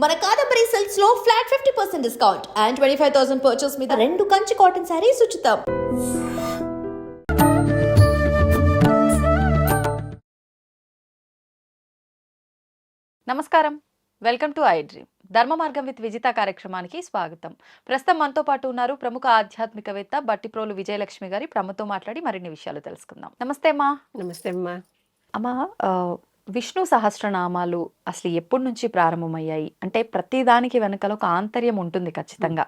మన కాదంబరి సిల్క్స్ లో flat 50% discount and 25,000 purchase మీద 2 కంచి కాటన్ సారీస్ ఉచితం. నమస్కారం, వెల్కమ్ టు ఐ డ్రీమ్. ధర్మ మార్గం విత్ విజిత కార్యక్రమానికి స్వాగతం. ప్రస్తుతం మనతో పాటు ఉన్నారు ప్రముఖ ఆధ్యాత్మికవేత్త బట్టిప్రోలు విజయలక్ష్మి గారి. ప్రముఖతో మాట్లాడి మరిన్ని విషయాలు తెలుసుకుందాం. నమస్తే అమ్మా. నమస్తే అమ్మా. అమ్మా, విష్ణు సహస్రనామాలు అసలు ఎప్పటి నుంచి ప్రారంభమయ్యాయి? అంటే ప్రతి దానికి వెనకాల ఒక ఆంతర్యం ఉంటుంది ఖచ్చితంగా.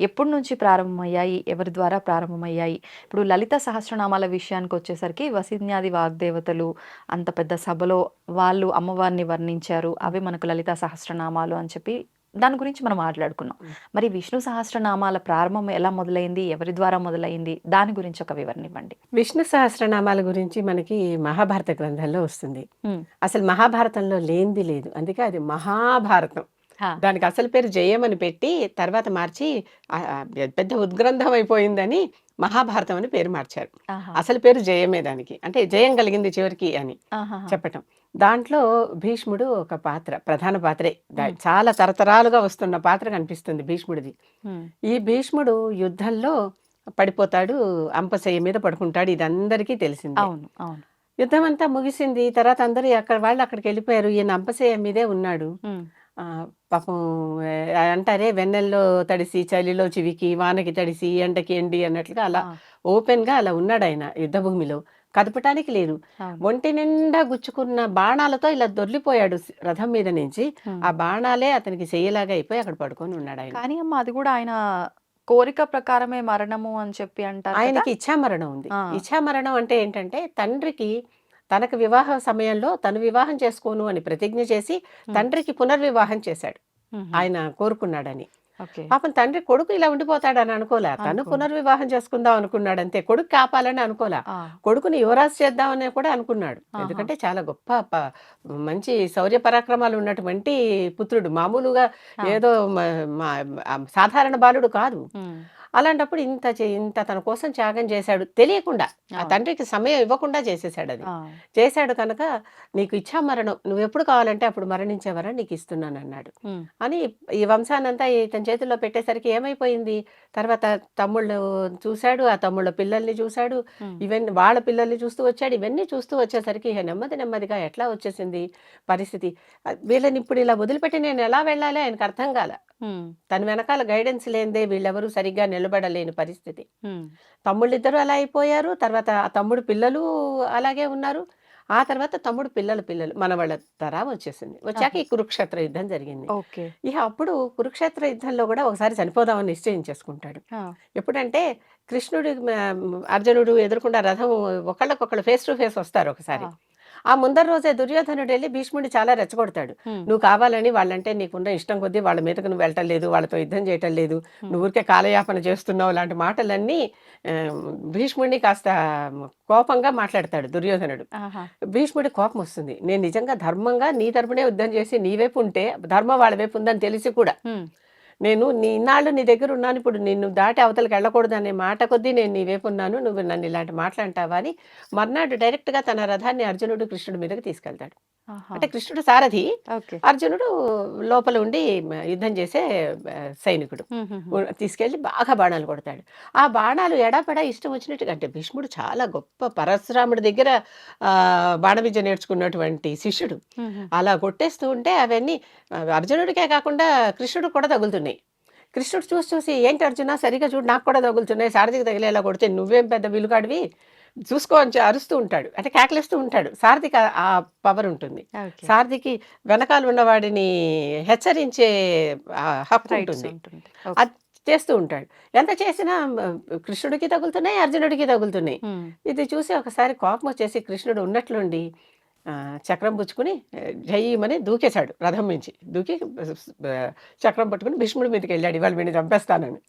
ఎప్పటి నుంచి ప్రారంభమయ్యాయి, ఎవరి ద్వారా ప్రారంభమయ్యాయి? ఇప్పుడు లలిత సహస్రనామాల విషయానికి వచ్చేసరికి వసిన్యాది వాగ్దేవతలు అంత పెద్ద సభలో వాళ్ళు అమ్మవారిని వర్ణించారు, అవి మనకు లలిత సహస్రనామాలు అని చెప్పి దాని గురించి మనం మాట్లాడుకున్నాం. మరి విష్ణు సహస్రనామాల ప్రారంభం ఎలా మొదలైంది, ఎవరి ద్వారా మొదలైంది, దాని గురించి ఒక వివరణ ఇవ్వండి. విష్ణు సహస్రనామాల గురించి మనకి మహాభారత గ్రంథంలో వస్తుంది. అసలు మహాభారతంలో లేనిది లేదు, అందుకే అది మహాభారతం. దానికి అసలు పేరు జయం అని పెట్టి తర్వాత మార్చి పెద్ద ఉద్గ్రంథం అయిపోయిందని మహాభారతం అని పేరు మార్చారు. అసలు పేరు జయమే, దానికి అంటే జయం కలిగింది చివరికి అని చెప్పటం. దాంట్లో భీష్ముడు ఒక పాత్ర, ప్రధాన పాత్రే. చాలా తరతరాలుగా వస్తున్న పాత్ర కనిపిస్తుంది భీష్ముడిది. ఈ భీష్ముడు యుద్ధంలో పడిపోతాడు, అంపశయ్య మీద పడుకుంటాడు. ఇది అందరికీ తెలిసింది. యుద్ధం అంతా ముగిసింది, తర్వాత అందరూ వాళ్ళు అక్కడికి వెళ్ళిపోయారు. ఈయన అంపశయ్య మీదే ఉన్నాడు. పాపం అంటారే, వెన్నెల్లో తడిసి చలిలో చివికి వానకి తడిసి ఎండకి ఎండి అన్నట్లుగా అలా ఓపెన్ గా అలా ఉన్నాడు ఆయన యుద్ధభూమిలో. కదపటానికి లేదు. ఒంటి నిండా గుచ్చుకున్న బాణాలతో ఇలా దొర్లిపోయాడు రథం మీద నుంచి. ఆ బాణాలే అతనికి చెయ్యలాగా అయిపోయి అక్కడ పడుకొని ఉన్నాడు ఆయన. కానీ అమ్మ, అది కూడా ఆయన కోరిక ప్రకారమే మరణము అని చెప్పి అంటారు. ఆయనకి ఇచ్ఛామరణం ఉంది. ఇచ్ఛామరణం అంటే ఏంటంటే, తండ్రికి తనకు వివాహ సమయంలో తను వివాహం చేసుకోను అని ప్రతిజ్ఞ చేసి తండ్రికి పునర్వివాహం చేశాడు. ఆయన కోరుకున్నాడని. పాపం తండ్రి కొడుకు ఇలా ఉండిపోతాడని అనుకోలే. తను పునర్వివాహం చేసుకుందాం అనుకున్నాడు అంతే. కొడుకు కాపాలని అనుకోలే. కొడుకుని యువరాజు చేద్దామని కూడా అనుకున్నాడు. ఎందుకంటే చాలా గొప్ప మంచి శౌర్య పరాక్రమాలు ఉన్నటువంటి పుత్రుడు, మామూలుగా ఏదో సాధారణ బాలుడు కాదు. అలాంటప్పుడు ఇంత తన కోసం త్యాగం చేశాడు, తెలియకుండా. ఆ తండ్రికి సమయం ఇవ్వకుండా చేసేసాడు. అది చేశాడు కనుక నీకు ఇచ్ఛామరణం, నువ్వు ఎప్పుడు కావాలంటే అప్పుడు మరణించేవరా నీకు ఇస్తున్నాను అన్నాడు అని ఈ వంశానంతా ఇతని చేతుల్లో పెట్టేసరికి ఏమైపోయింది, తర్వాత తమ్ముళ్ళు చూశాడు, ఆ తమ్ముళ్ళ పిల్లల్ని చూశాడు, ఇవన్నీ వాళ్ళ పిల్లల్ని చూస్తూ వచ్చాడు. ఇవన్నీ చూస్తూ వచ్చేసరికి నెమ్మదిగా ఎట్లా వచ్చేసింది పరిస్థితి. వీళ్ళని ఇప్పుడు ఇలా వదిలిపెట్టి నేను ఎలా వెళ్ళాలి ఆయనకు అర్థం కాల. తన వెనకాల గైడెన్స్ లేనిదే వీళ్ళెవరూ సరిగ్గా నిలబడలేని పరిస్థితి. తమ్ముళ్ళిద్దరూ అలా అయిపోయారు. తర్వాత ఆ తమ్ముడు పిల్లలు అలాగే ఉన్నారు. ఆ తర్వాత తమ్ముడు పిల్లలు మన వాళ్ళ తరం వచ్చేసింది. వచ్చాక ఈ కురుక్షేత్ర యుద్ధం జరిగింది. ఇక అప్పుడు కురుక్షేత్ర యుద్ధంలో కూడా ఒకసారి చనిపోదామని నిశ్చయించేసుకుంటాడు. ఎప్పుడంటే కృష్ణుడు అర్జునుడు ఎదుర్కొన్న రథం ఒకళ్ళకొకళ్ళు ఫేస్ టు ఫేస్ వస్తారు ఒకసారి. ఆ ముందర రోజే దుర్యోధనుడు వెళ్ళి భీష్ముడిని చాలా రెచ్చగొడతాడు. నువ్వు కావాలని వాళ్ళంటే నీకున్న ఇష్టం కొద్దీ వాళ్ళ మీదకు నువ్వు వెళ్ళటం లేదు, వాళ్ళతో యుద్ధం చేయటం లేదు, నువ్వు ఊరికే కాలయాపన చేస్తున్నావు, లాంటి మాటలన్నీ భీష్ముడిని కాస్త కోపంగా మాట్లాడతాడు దుర్యోధనుడు. భీష్ముడి కోపం వస్తుంది. నేను నిజంగా ధర్మంగా నీ తరపునే యుద్ధం చేసి నీ వైపు ఉంటే, ధర్మం వాళ్ళ వైపు ఉందని తెలిసి కూడా నేను ఇన్నాళ్ళు నీ దగ్గర ఉన్నాను, ఇప్పుడు నిన్ను దాటి అవతలకి వెళ్ళకూడదు అనే మాట కొద్దీ నేను నీ వైపు ఉన్నాను, నువ్వు నన్ను ఇలాంటి మాట్లాంటావా అని మర్నాడు డైరెక్ట్ గా తన రథాన్ని అర్జునుడు కృష్ణుడి మీదకి తీసుకెళ్తాడు. అంటే కృష్ణుడు సారథి, అర్జునుడు లోపల ఉండి యుద్ధం చేసే సైనికుడు. తీసుకెళ్లి బాగా బాణాలు కొడతాడు. ఆ బాణాలు ఎడాపెడా ఇష్టం వచ్చినట్టుగా, అంటే భీష్ముడు చాలా గొప్ప పరశురాముడి దగ్గర బాణ విద్య నేర్చుకున్నటువంటి శిష్యుడు. అలా కొట్టేస్తూ ఉంటే అవన్నీ అర్జునుడికే కాకుండా కృష్ణుడు కూడా తగులుతున్నాయి. కృష్ణుడు చూసి ఏంటి అర్జున సరిగా చూడు, నాకు కూడా తగులుతున్నాయి, సారథికి తగిలేలా కొడితే నువ్వేం పెద్ద విలుకాడివి చూసుకో అని అరుస్తూ ఉంటాడు. అంటే కేకలేస్తూ ఉంటాడు. సారథికి ఆ పవర్ ఉంటుంది. సారథికి వెనకాల ఉన్నవాడిని హెచ్చరించే హక్కు ఉంటుంది. అది చేస్తూ ఉంటాడు. ఎంత చేసినా కృష్ణుడికి తగులుతున్నాయి, అర్జునుడికి తగులుతున్నాయి. ఇది చూసి ఒకసారి కోపం వచ్చేసి కృష్ణుడు ఉన్నట్లుండి చక్రం పుచ్చుకుని జయ్యమని దూకేశాడు. రథం నుంచి దూకి చక్రం పట్టుకుని భీష్ముడి మీదకి వెళ్ళాడు. ఇవాళ వీడిని చంపేస్తానని.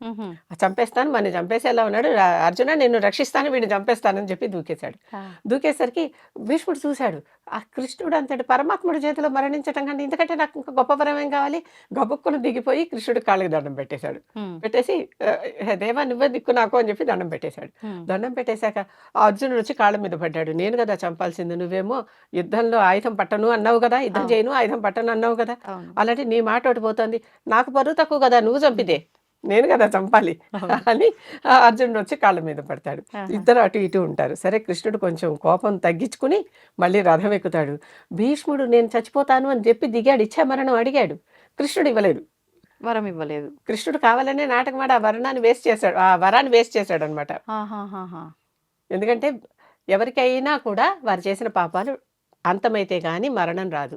చంపేస్తాను, మన చంపేసేలా ఉన్నాడు, అర్జున నేను రక్షిస్తాను, వీడిని చంపేస్తానని చెప్పి దూకేశాడు. దూకేసరికి భీష్ముడు చూశాడు, ఆ కృష్ణుడు అంతటి పరమాత్ముడి చేతిలో మరణించటం కంటే ఇంతకంటే నాకు ఇంకా గొప్ప వరం ఏం కావాలి. గబుక్కును దిగిపోయి కృష్ణుడి కాళ్ళకి దండం పెట్టేశాడు. పెట్టేసి దేవా నువ్వే దిక్కు నాకు అని చెప్పి దండం పెట్టేశాడు. దండం పెట్టేశాక ఆ అర్జునుడు వచ్చి కాళ్ళ మీద పడ్డాడు. నేను కదా చంపాల్సింది, నువ్వేమో యుద్ధంలో ఆయుధం పట్టను అన్నావు కదా, యుద్ధం అవును. చేయను ఆయుధం పట్టను అన్నావు కదా, అవును. అలాంటి నీ మాట ఒకటి పోతుంది, నాకు బరువు తక్కువ కదా, నువ్వు చంపితే నేను కదా చంపాలి అవును. అని అర్జునుడు వచ్చి కాళ్ళ మీద పడతాడు. ఆహా! ఇద్దరు అటు ఇటు ఉంటారు. సరే కృష్ణుడు కొంచెం కోపం తగ్గించుకుని మళ్ళీ రథం ఎక్కుతాడు. భీష్ముడు నేను చచ్చిపోతాను అని చెప్పి దిగాడు, ఇచ్చామరణం అడిగాడు, కృష్ణుడు ఇవ్వలేదు. వరం ఇవ్వలేదు. కృష్ణుడు కావాలనే నాటకమాడి ఆ వరాన్ని వేస్ట్ చేశాడు, ఆ వరాన్ని వేస్ట్ చేశాడు అనమాట. ఆహాహాహా! ఎందుకంటే ఎవరికైనా కూడా వారు చేసిన పాపాలు అంతమైతే కానీ మరణం రాదు,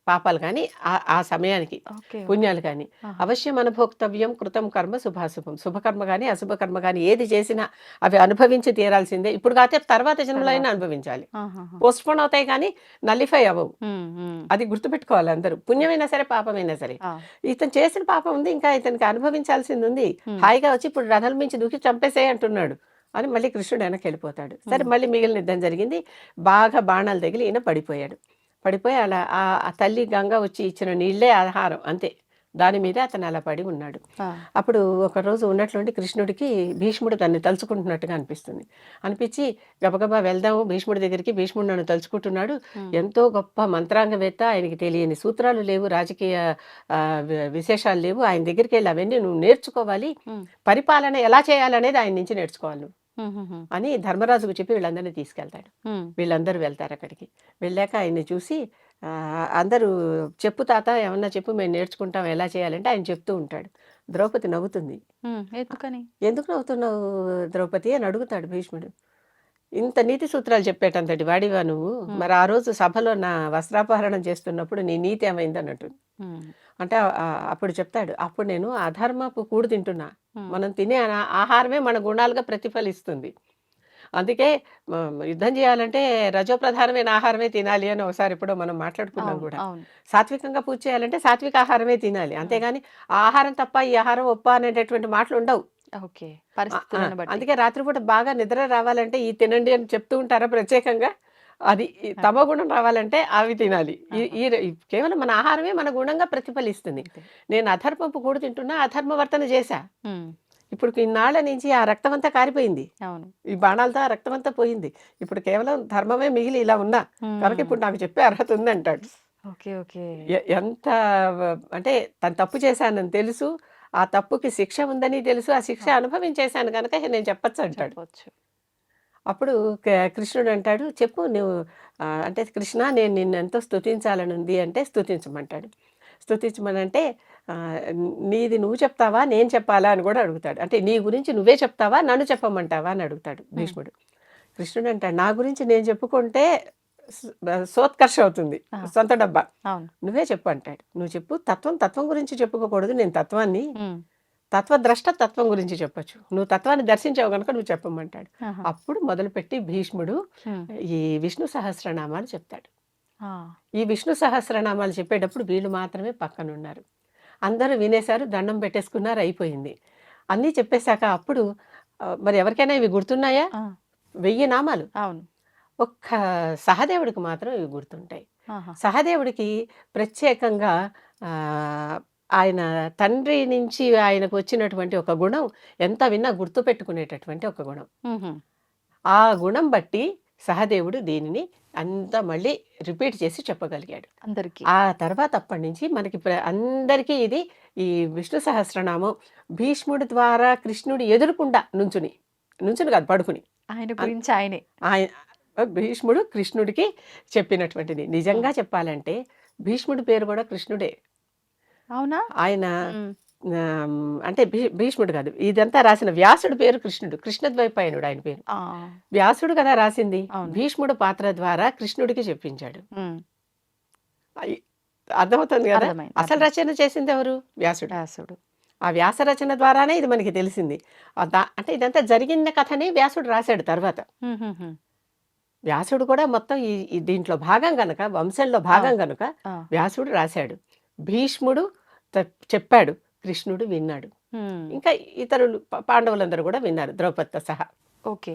పాపాలు కానీ ఆ సమయానికి ఓకే. ఓకే. పుణ్యాలు కానీ ఆహా! అవశ్యం అనుభోక్తవ్యం కృతం కర్మ శుభాశుభం, శుభకర్మ కానీ అశుభకర్మ కానీ ఏది చేసినా అవి అనుభవించి తీరాల్సిందే. ఇప్పుడు కాకపోతే తర్వాత జన్మలో అయినా తర్వాత. అనుభవించాలి. ఆహాహా! పోస్ట్పోన్ అవుతాయి కానీ నల్లిఫై అవ్వవు. హ్మ్. హ్మ్. అది గుర్తుపెట్టుకోవాలి అందరూ, పుణ్యమైనా సరే పాపమైనా సరే. ఆ! ఇతను చేసిన పాపం ఉంది, ఇంకా ఇతనికి అనుభవించాల్సింది ఉంది. హ్మ్. హాయిగా వచ్చి ఇప్పుడు రథం మించి దూకి చంపేసేయ్ అంటున్నాడు అని మళ్ళీ కృష్ణుడు వెనక్కి వెళ్ళిపోతాడు. సరే హ్మ్. మళ్ళీ మిగిలిన యుద్ధం జరిగింది. బాగా బాణాలు తగిలి ఈయన పడిపోయాడు. పడిపోయి అలా ఆ తల్లి గంగ వచ్చి ఇచ్చిన నీళ్ళే ఆహారం అంతే, దాని మీద అతను అలా పడి ఉన్నాడు. ఆ! అప్పుడు ఒకరోజు ఉన్నట్లుండి కృష్ణుడికి భీష్ముడు తన్ని తలుచుకుంటున్నట్టుగా అనిపిస్తుంది. అనిపించి గబగబా వెళ్దాము భీష్ముడి దగ్గరికి, భీష్ముడు నన్ను తలుచుకుంటున్నాడు, హ్మ్. ఎంతో గొప్ప మంత్రాంగవేత్త, ఆయనకి తెలియని సూత్రాలు లేవు, రాజకీయ విశేషాలు లేవు, ఆయన దగ్గరికి వెళ్ళి అవన్నీ నువ్వు నేర్చుకోవాలి, హ్మ్. పరిపాలన ఎలా చేయాలనేది ఆయన నుంచి నేర్చుకోవాలి నువ్వు హుహుహు. అని ధర్మరాజుకు చెప్పి వీళ్ళందరినీ తీసుకెళ్తాడు. హ్మ్. వీళ్ళందరూ వెళ్తారు అక్కడికి. వెళ్ళాక ఆయన్ని చూసి అందరూ చెప్పు తాత ఏమన్నా చెప్పు మేము నేర్చుకుంటాం ఎలా చేయాలంటే ఆయన చెప్తూ ఉంటాడు. ద్రౌపది నవ్వుతుంది. హ్మ్. ఎందుకని? ఎందుకు నవ్వుతున్నావు ద్రౌపది అని అడుగుతాడు భీష్ముడు. ఇంత నీతి సూత్రాలు చెప్పేటంతటి వాడివా నువ్వు, హ్మ్. మరి ఆ రోజు సభలో నా వస్త్రాపహరణం చేస్తున్నప్పుడు నీ నీతి ఏమైంది అన్నట్టు. హ్మ్. అంటే అప్పుడు చెప్తాడు, అప్పుడు నేను అధర్మపు కూడు తింటున్నా, హ్మ్. మనం తినే ఆహారమే మన గుణాలుగా ప్రతిఫలిస్తుంది. అందుకే యుద్ధం చేయాలంటే రజోప్రధానమైన ఆహారమే తినాలి అని ఒకసారి ఎప్పుడో మనం మాట్లాడుకున్నాం అవును. కూడా. అవును. సాత్వికంగా పూజ చేయాలంటే సాత్విక ఆహారమే తినాలి. హ్మ్. అంతేగాని ఆ ఆహారం తప్ప ఈ ఆహారం ఒప్ప అనేటటువంటి మాటలు ఉండవు. ఓకే. ఆ! పరిస్థితులను బట్టి. అందుకే రాత్రిపూట బాగా నిద్ర రావాలంటే ఈ తినండి అని చెప్తూ ఉంటారా ప్రత్యేకంగా? అది ఈ ఆ! తమో గుణం రావాలంటే అవి తినాలి. ఈ ఆహా! ఈ ఈ కేవలం మన ఆహారమే మన గుణంగా ప్రతిఫలిస్తుంది. అంతే. నేను అధర్మపు కూడు తింటున్నా, అధర్మ వర్తన చేశా. హ్మ్. ఇప్పుడు ఇన్నాళ్ల నుంచి ఆ రక్తమంతా కారిపోయింది. అవును. ఈ బాణాలతో ఆ రక్తమంతా పోయింది. ఇప్పుడు కేవలం ధర్మమే మిగిలి ఇలా ఉన్నా. కనుక హ్మ్. ఇప్పుడు నాకు చెప్పే అర్హత ఉందంటాడు. ఓకే. ఓకే. ఎంత అంటే తను తప్పు చేశానని తెలుసు, ఆ తప్పుకి శిక్ష ఉందని తెలుసు, ఆ శిక్ష అవును. అనుభవించేశాను గనక నేను చెప్పొచ్చు అంటాడు. చెప్పొచ్చు. అప్పుడు కృష్ణుడు అంటాడు, చెప్పు నువ్వు అంటే కృష్ణ నేను నిన్నెంతో స్తుతించాలని ఉంది అంటే స్తుతించమంటాడు. స్తుతించమనంటే నీది నువ్వు చెప్తావా? నేను చెప్పాలా? అని కూడా అడుగుతాడు. అంటే నీ గురించి నువ్వే చెప్తావా? నన్ను చెప్పమంటావా? అని అడుగుతాడు హ్మ్. భీష్ముడు. కృష్ణుడు అంటాడు, నా గురించి నేను చెప్పుకుంటే సోత్కర్ష అవుతుంది, ఆ! సొంత డబ్బా. అవును. నువ్వే చెప్పు అంటాడు. నువ్వు చెప్పు, తత్వం గురించి చెప్పుకోకూడదు, నేను తత్వాన్ని. హ్మ్. తత్వద్రష్ట తత్వం గురించి చెప్పొచ్చు, నువ్వు తత్వాన్ని దర్శించావు గనుక నువ్వు చెప్పమంటాడు. ఆహా! అప్పుడు మొదలుపెట్టి భీష్ముడు హ్మ్. ఈ విష్ణు సహస్రనామాలు చెప్తాడు. ఆ! ఈ విష్ణు సహస్రనామాలు చెప్పేటప్పుడు వీళ్ళు మాత్రమే పక్కనున్నారు. అందరూ వినేశారు, దండం పెట్టేసుకున్నారు, అయిపోయింది. అన్నీ చెప్పేశాక అప్పుడు మరి ఎవరికైనా ఇవి గుర్తున్నాయా? ఆ! 1000 నామాలు. అవును. ఒక్క సహదేవుడికి మాత్రం ఇవి గుర్తుంటాయి. ఆహా! సహదేవుడికి ప్రత్యేకంగా ఆహ్, ఆయన తండ్రి నుంచి ఆయనకు వచ్చినటువంటి ఒక గుణం, ఎంత విన్నా గుర్తుపెట్టుకునేటటువంటి ఒక గుణం. హుహు. ఆ గుణం బట్టి సహదేవుడు దీనిని అంతా మళ్ళీ రిపీట్ చేసి చెప్పగలిగాడు. అందరికి. ఆ తర్వాత అప్పటినుంచి మనకి అందరికీ ఇది ఈ విష్ణు సహస్రనామం భీష్ముడి ద్వారా కృష్ణుడి ఎదురుగుండా నుంచుని, నుంచుని కాదు పడుకుని. ఆయన అన్ గురించి ఆయనే. ఆయ భీష్ముడు కృష్ణుడికి చెప్పినటువంటిది. హ్మ్. నిజంగా చెప్పాలంటే భీష్ముడి పేరు కూడా కృష్ణుడే. అవునా? ఆయన హ్మ్. అంటే భీష్ముడు కాదు, ఇదంతా రాసిన వ్యాసుడి పేరు కృష్ణుడు. కృష్ణద్వైపాయనుడు ఆయన పేరు. ఆ! వ్యాసుడు కదా రాసింది. అవును. భీష్ముడు పాత్ర ద్వారా కృష్ణుడికి చెప్పించాడు. హ్మ్. అయి అర్థమవుతుంది గదా! అర్థమైంది. అసలు రచన చేసిందెవరు? వ్యాసుడు. వ్యాసుడు. ఆ వ్యాస రచన ద్వారానే ఇది మనకి తెలిసింది. అంటే ఇదంతా జరిగిన కథని వ్యాసుడు రాశాడు తర్వాత. హుహుహు. వ్యాసుడు కూడా మొత్తం ఈ ఈ దీంట్లో భాగం గనక, వంశంలో భాగం ఆ! గనుక ఆ! వ్యాసుడు రాశాడు. భీష్ముడు చెప్పాడు. కృష్ణుడు విన్నాడు. హ్మ్. ఇంకా ఇతరులు పాండవులందరూ గూడా విన్నారు, ద్రౌపదితో సహా. ఓకే.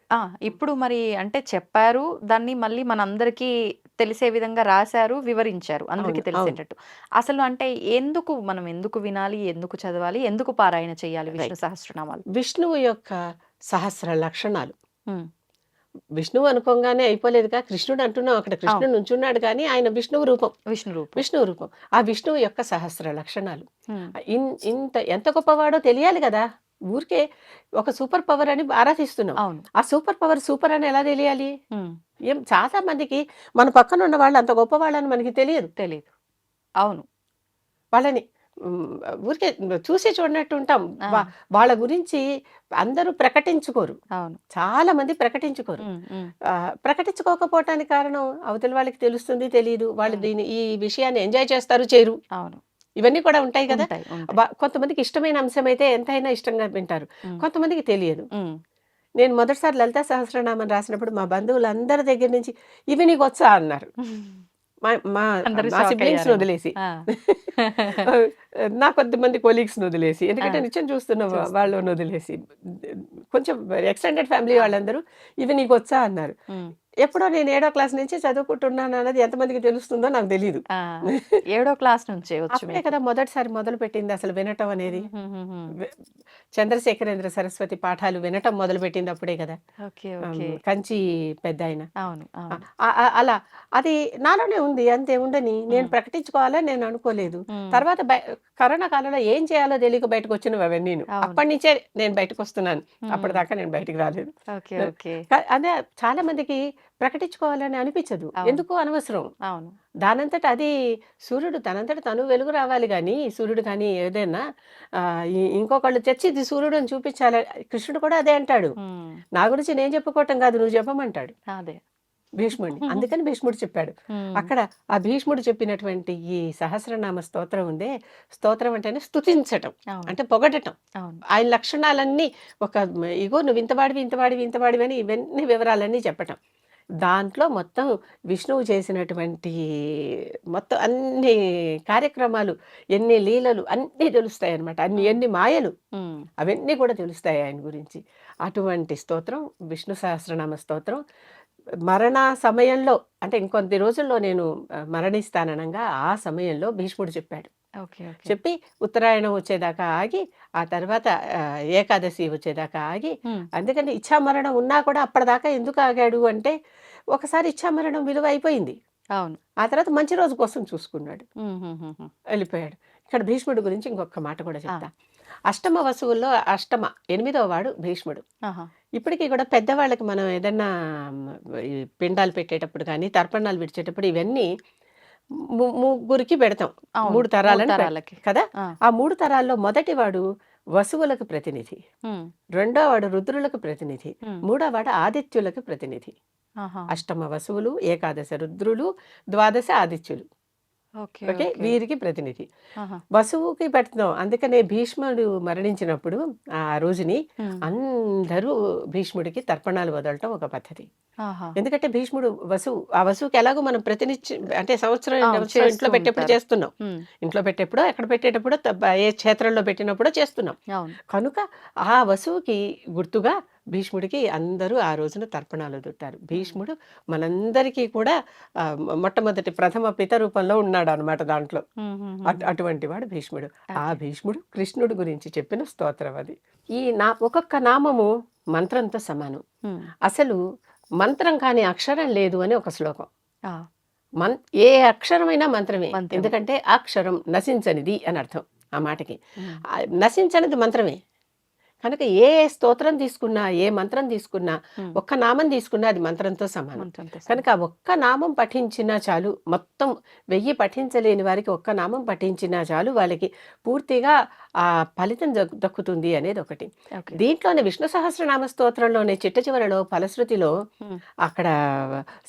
ఆ! ఇప్పుడు మరి అంటే చెప్పారు. దాన్ని మళ్ళీ మనందరికీ తెలిసే విధంగా రాసారు, వివరించారు. అందరికీ అవును. అవును. తెలిసేటట్టు. అసలు అంటే మనం ఎందుకు వినాలి? ఎందుకు చదవాలి? ఎందుకు పారాయణ చేయాలి విష్ణు రైట్. సహస్రనామాలు? విష్ణువు యొక్క సహస్ర లక్షణాలు. హ్మ్. విష్ణువు అనుకోగానే అయిపోలేదుగా, కృష్ణుడు అంటున్నాం, అక్కడ కృష్ణుడు నుంచున్నాడు కానీ ఆయన విష్ణువు రూపం. విష్ణు రూపం. విష్ణువు రూపం. ఆ విష్ణువు యొక్క సహస్ర లక్షణాలు. ఉమ్, ఇంత ఎంత గొప్పవాడో తెలియాలి కదా. ఊరికే ఒక సూపర్ పవర్ అని ఆరాధిస్తున్నాం. అవును. ఆ సూపర్ పవర్ సూపర్ అని ఎలా తెలియాలి? ఉమ్, చాలా మందికి మన పక్కన ఉన్న వాళ్ళు అంత గొప్ప వాళ్ళని మనకి తెలియదు. తెలీదు. అవును. వాళ్ళని ఉమ్, ఊరికే చూసి చూడనట్టు ఉంటాం. ఆ, వాళ్ళ గురించి అందరూ ప్రకటించుకోరు. అవును. చాలా మంది ప్రకటించుకోరు. ఉమ్, ఉమ్, ప్రకటించుకోకపోవటానికి కారణం అవతల వాళ్ళకి తెలుస్తుంది, తెలియదు. వాళ్ళు ఉమ్, ఈ విషయాన్ని ఎంజాయ్ చేస్తారు, చేయరు. అవును. ఇవన్నీ కూడా ఉంటాయి కదా. ఉంటాయి, ఉంటాయి. కొంతమందికి ఇష్టమైన అంశం అయితే ఎంతైనా ఇష్టంగా వింటారు, ఉమ్, కొంతమందికి తెలియదు. ఉమ్, నేను మొదటిసారి లలితా సహస్రనామం రాసినప్పుడు మా బంధువులందరి దగ్గర నుంచి ఇవి నీకు వచ్చా అన్నారు. మా మా అందరూ మా షాక్ సిబ్లింగ్స్ అయ్యారేమో. వదిలేసి, ఆ. నా కొద్దిమంది కొలీగ్స్ వదిలేసి, ఆ, ఎందుకంటే నిత్యం చూస్తున్న చూస్తున్నా. వాళ్ళని వదిలేసి, కొంచెం ఎక్స్టెండెడ్ ఫ్యామిలీ ఆ, వాళ్ళందరూ ఇవి నీకు వచ్చా అన్నారు. ఉమ్, ఎప్పుడో నేను 7వ క్లాస్ నుంచి చదువుకుంటున్నాను అన్నది ఎంతమందికి తెలుస్తుందో నాకు తెలియదు. ఆ, 7వ క్లాస్ నుంచే వచ్చు అప్పుడే మీకు. కదా మొదటిసారి మొదలు పెట్టింది అసలు వినటం అనేది. ఉమ్, ఉమ్, ఉమ్, ఉమ్. వె- చంద్రశేఖరేంద్ర సరస్వతి పాఠాలు వినటం మొదలు పెట్టింది అప్పుడే కదా. Okay, okay. కంచి పెద్ద ఆయన. అవును, ఆ, అవును. అలా అది నాలోనే ఉంది, అంతే. ఉండని నేను ఉమ్, ప్రకటించుకోవాలని నేను అనుకోలేదు. ఉమ్, తర్వాత కరోనా కాలంలో ఏం చేయాలో తెలియక బయటకు వచ్చినవి అవన్నీ. అవును. అప్పటి నుంచే నేను బయటకు వస్తున్నాను. ఉమ్, అప్పటిదాకా నేను బయటికి రాలేదు. Okay, okay. అదే చాలా మందికి ప్రకటించుకోవాలని అనిపించదు. అవును, ఎందుకు అనవసరం. అవును. దానంతట అది సూర్యుడు తనంతట తను వెలుగు రావాలి గాని, సూర్యుడు కానీ ఏదైనా ఇంకొకళ్ళు తెచ్చి ఇది సూర్యుడు అని చూపించాలి. కృష్ణుడు కూడా అదే అంటాడు. ఉమ్, నా గురించి నేను చెప్పుకోవటం కాదు, నువ్వు చెప్పమంటాడు అదే. భీష్ముడిని. అందుకని భీష్ముడు చెప్పాడు. ఉమ్, అక్కడ ఆ భీష్ముడు చెప్పినటువంటి ఈ సహస్రనామ స్తోత్రం ఉందే, స్తోత్రం అంటేనే స్తుతించటం, అవును, అంటే పొగడటం. అవును. ఆయన లక్షణాలన్నీ ఒక ఇగో నువ్వు ఇంతవాడివి ఇంతవాడివి ఇంతవాడివి అని ఇవన్నీ వివరాలన్నీ చెప్పటం. దాంట్లో మొత్తం విష్ణువు చేసినటువంటి మొత్తం అన్ని కార్యక్రమాలు, ఎన్ని లీలలు అన్నీ తెలుస్తాయి అన్నమాట. ఎన్ని మాయలు ఉమ్, అవన్నీ కూడా తెలుస్తాయి ఆయన గురించి. అటువంటి స్తోత్రం విష్ణు సహస్రనామ స్తోత్రం. మరణ సమయంలో, అంటే ఇంకొద్ది రోజుల్లో నేను మరణిస్తాననగా ఆ సమయంలో భీష్ముడు చెప్పాడు. Okay, okay. చెప్పి ఉత్తరాయణం వచ్చేదాకా ఆగి, ఆ తర్వాత ఏకాదశి వచ్చేదాకా ఆగి, ఉమ్, అందుకని ఇచ్ఛామరణం ఉన్నా కూడా అప్పటిదాకా ఎందుకు ఆగాడు అంటే, ఒకసారి ఇచ్ఛామరణం విలువ అయిపోయింది. అవును. ఆ తర్వాత మంచి రోజు కోసం చూసుకున్నాడు, ఉమ్, ఉమ్, ఉమ్, ఉమ్. వెళ్ళిపోయాడు. ఇక్కడ భీష్ముడి గురించి ఇంకొక మాట కూడా ఆ, చెప్తా. అష్టమ వసువుల్లో అష్టమ 8వ వాడు భీష్ముడు. ఆహా. ఇప్పటికీ కూడా పెద్దవాళ్ళకి మనం ఏదన్నా ఈ పిండాలు పెట్టేటప్పుడు కానీ, తర్పణాలు విడిచేటప్పుడు ఇవన్నీ ముగ్గురికి పెడతాం. అవును, 3 మూడు తరాలని తరాలకి. కదా. ఆ, ఆ 3 తరాల్లో మొదటివాడు వసువులకు ప్రతినిధి, ఉమ్, రెండోవాడు రుద్రులకు ప్రతినిధి, ఉమ్, మూడోవాడు ఆదిత్యులకు ప్రతినిధి. ఆహా. అష్టమ వసువులు, ఏకాదశ రుద్రులు, ద్వాదశ ఆదిత్యులు. Okay, okay, okay. వీరికి ప్రతినిధి. ఆహా. వసువుకి పెడుతున్నాం. అందుకనే భీష్ముడు మరణించినప్పుడు ఆ రోజుని ఉమ్, అందరూ భీష్ముడికి తర్పణాలు వదలటం ఒక పద్ధతి. ఆహా. ఎందుకంటే భీష్ముడు వసువు. ఆ వసువుకి ఎలాగో మనం ప్రతినిత్యం, అంటే సంవత్సరం అవును, సంవత్సరం చేస్తూ ఇంట్లో పెట్టేప్పుడు ఉంటారు. చేస్తున్నాం. ఉమ్, ఇంట్లో పెట్టేప్పుడో ఎక్కడ పెట్టేటప్పుడో ఏ క్షేత్రంలో పెట్టినప్పుడో చేస్తున్నాం. అవును. కనుక ఆ వసువుకి గుర్తుగా భీష్ముడికి అందరూ ఆ రోజున తర్పణాలు వదులుతారు. భీష్ముడు మనందరికీ కూడా మొట్టమొదటి ప్రథమ పిత రూపంలో ఉన్నాడు అనమాట దాంట్లో. ఉమ్, ఉమ్, ఉమ్. అటువంటి వాడు భీష్ముడు. ఆ ఓకే. భీష్ముడు కృష్ణుడి గురించి చెప్పిన స్తోత్రం అది. ఈ ఒక్కొక్క నామము మంత్రంతో సమానం. ఉమ్, అసలు మంత్రం కాని అక్షరం లేదు అని ఒక శ్లోకం. ఆ, ఏ అక్షరమైనా మంత్రమే. మంత్రమే. ఎందుకంటే అక్షరం నశించనిది అని అర్థం ఆ మాటకి. ఉమ్, నశించనిది మంత్రమే. కనుక ఏ స్తోత్రం తీసుకున్నా, ఏ మంత్రం తీసుకున్నా, ఉమ్, ఒక్క నామం తీసుకున్నా అది మంత్రంతో సమానం. మంత్రంతో సమానం. కనుక ఆ ఒక్క నామం పఠించినా చాలు. మొత్తం 1000 పఠించలేని వారికి ఒక్క నామం పఠించినా చాలు, వాళ్ళకి పూర్తిగా ఆ ఫలితం దక్కుతుంది అనేది ఒకటి. ఓకే. దీంట్లోనే విష్ణు సహస్రనామ స్తోత్రంలోనే చిట్ట చివరలో ఫలశ్రుతిలో ఉమ్, అక్కడ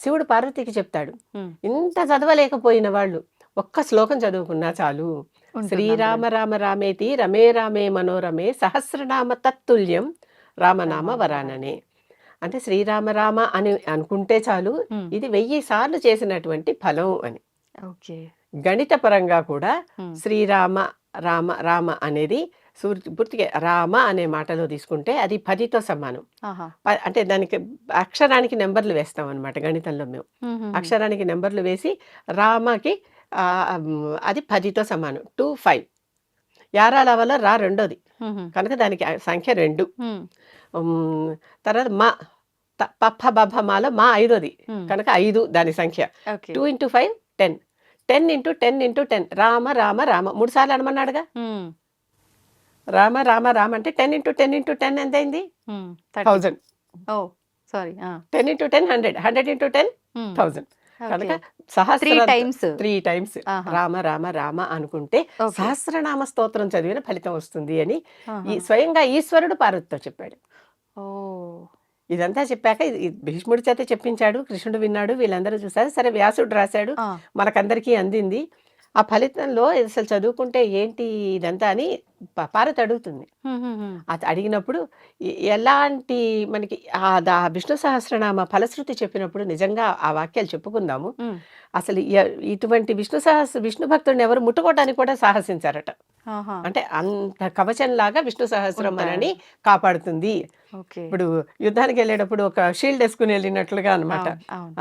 శివుడు పార్వతికి చెప్తాడు, ఉమ్, ఇంత చదవలేకపోయిన వాళ్ళు ఒక్క శ్లోకం చదువుకున్నా చాలు. ఉంటుంది శ్రీరామ అందులో. రామ రామేతి రమే రామే మనోరమే సహస్రనామ తత్తుల్యం రామనామ వరాననే. అంటే శ్రీరామ రామ అని అనుకుంటే చాలు, ఉమ్, ఇది 1000 సార్లు చేసినటువంటి ఫలం అని. ఓకే. గణిత పరంగా కూడా ఉమ్, శ్రీరామ రామ రామ అనేది పూర్తిగా రామ అనే మాటలో తీసుకుంటే అది 10తో సమానం. ఆహా. అంటే దానికి అక్షరానికి నెంబర్లు వేస్తాం అనమాట గణితంలో మేము. ఉమ్, ఉమ్, ఉమ్. అక్షరానికి నెంబర్లు వేసి రామకి అది 10తో సమానం. 2 5 యారాలవలో రా రెండోది ఉమ్, ఉమ్, కనుక దానికి సంఖ్య 2. ఉమ్, తర్వాత పప్ప బభ మాలో మా ఐదోది ఉమ్, కనుక 5 దాని సంఖ్య. ఓకే 2 × 5 10, 10 × 10 × 10 రామ రామ రామ 3 సార్లు అనమన్నాడుగా. ఉమ్, రామ రామ రామ అంటే 10 × 10 × 10 ఎంత అయింది? ఉమ్, 30. 1000. ఓ సారీ 10 × 10 100, 100 × 10 1000. కనుక three times 3 times Rama Rama Rama అనుకుంటే సహస్రనామ స్తోత్రం చదివిన ఫలితం వస్తుంది అని ఈ స్వయంగా ఈశ్వరుడు పార్వతితో చెప్పాడు. ఓ ఇదంతా చెప్పాక ఇది భీష్ముడి చేత చెప్పించాడు, కృష్ణుడు విన్నాడు, వీళ్ళందరూ చూశారు. సరే వ్యాసుడు రాశాడు, ఆ, మనకందరికీ అందింది. ఆ ఫలితంలో అసలు చదువుకుంటే ఏంటి ఇదంతా అని పార్వతి అడుగుతుంది. ఉమ్, ఉమ్, ఉమ్, అది అడిగినప్పుడు ఎలాంటి మనకి విష్ణు సహస్రనామ ఫలశ్రుతి చెప్పినప్పుడు నిజంగా ఆ వాక్యాలు చెప్పుకుందాము. ఉమ్, అసలు ఇటువంటి విష్ణు భక్తుడిని ఎవరు ముట్టుకోవడానికి కూడా సాహసించారట. ఆహా, అంటే అంత కవచంలాగా విష్ణు సహస్రం ఉంటారు. మనని కాపాడుతుంది. ఓకే ఇప్పుడు యుద్ధానికి వెళ్ళేటప్పుడు ఒక షీల్డ్ వేసుకుని వెళ్ళినట్లుగా అనమాట. అవును,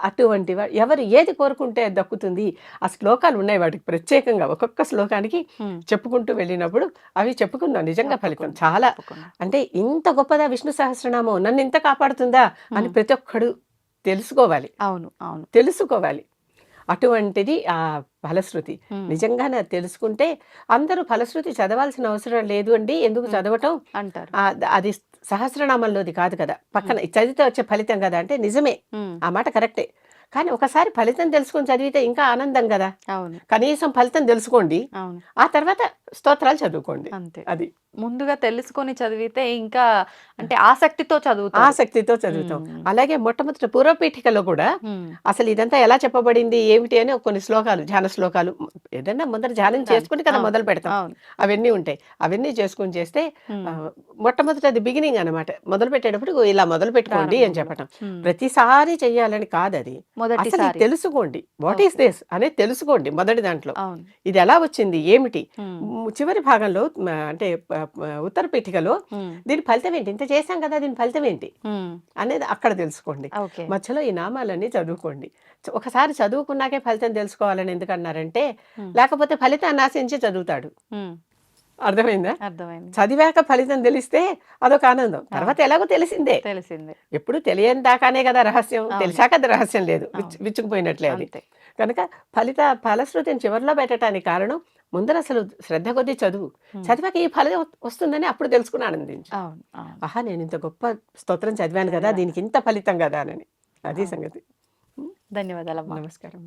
అటువంటి ఎవరు ఏది కోరుకుంటే అది దక్కుతుంది. ఆ శ్లోకాలు ఉన్నాయి వాటికి ప్రత్యేకంగా, ఒక్కొక్క శ్లోకానికి ఉమ్, చెప్పుకుంటూ వెళ్ళినప్పుడు అవి చెప్పుకుందాం. నిజంగా ఫలితం తప్పకుండా, చాలా తప్పకుండా. అంటే ఇంత గొప్పదా విష్ణు సహస్రనామం, నన్ను ఇంత కాపాడుతుందా అని ప్రతి ఒక్కడు తెలుసుకోవాలి, అవును అవును తెలుసుకోవాలి. అటువంటిది ఆ ఫలశ్రుతి. ఉమ్, నిజంగానే అది తెలుసుకుంటే అందరూ ఫలశ్రుతి చదవాల్సిన అవసరం లేదు అండి. ఎందుకు చదవటం? అంటారు. అది సహస్రనామంలోది కాదు కదా, పక్కన చదివితే వచ్చే ఫలితం కదా అంటే నిజమే, ఉమ్, ఆ మాట కరెక్టే. కానీ ఒకసారి ఫలితం తెలుసుకొని చదివితే ఇంకా ఆనందం కదా. అవును కనీసం ఫలితం తెలుసుకోండి, అవును ఆ తర్వాత స్తోత్రాలు చదువుకోండి. అంతే. అది ముందుగా తెలుసుకొని చదివితే ఇంకా అంటే ఆసక్తితో చదువుతారు. ఆసక్తితో చదువుతాం. ఉమ్, అలాగే మొట్టమొదటి పూర్వపీఠికలో కూడా ఉమ్, అసలు ఇదంతా ఎలా చెప్పబడింది ఏమిటి అని కొన్ని శ్లోకాలు, ధ్యాన శ్లోకాలు, ఏదైనా ముందర ధ్యానం ఉండాలి. చేసుకుని కదా అవును, మొదలు పెడతాం. అవును. అవన్నీ ఉంటాయి. అవన్నీ చేసుకుని చేస్తే ఉమ్, మొట్టమొదటి అది బిగినింగ్ అనమాట. మొదలు పెట్టేటప్పుడు ఇలా మొదలు పెట్టుకోండి అని ప్రారంభంలో. చెప్పటం. ఉమ్, ప్రతిసారి చెయ్యాలని కాదు అది. అసలు మొదటిసారి. ఇది తెలుసుకోండి, వాట్ ఈస్ ఓకే. దిస్ అనేది తెలుసుకోండి మొదటి దాంట్లో. అవును. ఇది ఎలా వచ్చింది ఏమిటి. ఉమ్, చివరి భాగంలో అంటే ఉత్తర పీఠికలో ఉమ్, దీని ఫలితం ఏంటి, ఇంత చేశాం కదా దీని ఫలితం ఏంటి ఉమ్, అనేది అక్కడ తెలుసుకోండి. ఓకే. మధ్యలో ఈ నామాలన్నీ చదువుకోండి. ఒకసారి చదువుకున్నాకే ఫలితం తెలుసుకోవాలని ఎందుకన్నారంటే, ఉమ్, లేకపోతే ఫలితాన్ని ఆశించి చదువుతాడు. ఉమ్, అర్థమైందా? అర్థమైంది. చదివాక ఫలితం తెలిస్తే అదొక ఆనందం. తర్వాత ఎలాగో తెలిసిందే. తెలిసిందే. ఎప్పుడు తెలియని దాకానే కదా రహస్యం, అవును. తెలిసాక అది రహస్యం లేదు, అవును. విచ్చుకుపోయినట్లే అది. అంతే. కనుక ఫలశ్రుతిని చివరిలో పెట్టడానికి కారణం ముందర అసలు శ్రద్ధ కొద్దీ చదువు, ఉమ్, చదివాక ఈ ఫలితం వస్తుందని అప్పుడు తెలుసుకుని ఆనందించు. అవును అవును ఆహా, నేను ఇంత గొప్ప స్తోత్రం చదివాను కదా, దీనికి ఇంత ఫలితం కదా అని. అది సంగతి. ధన్యవాదాలమ్మా. నమస్కారం.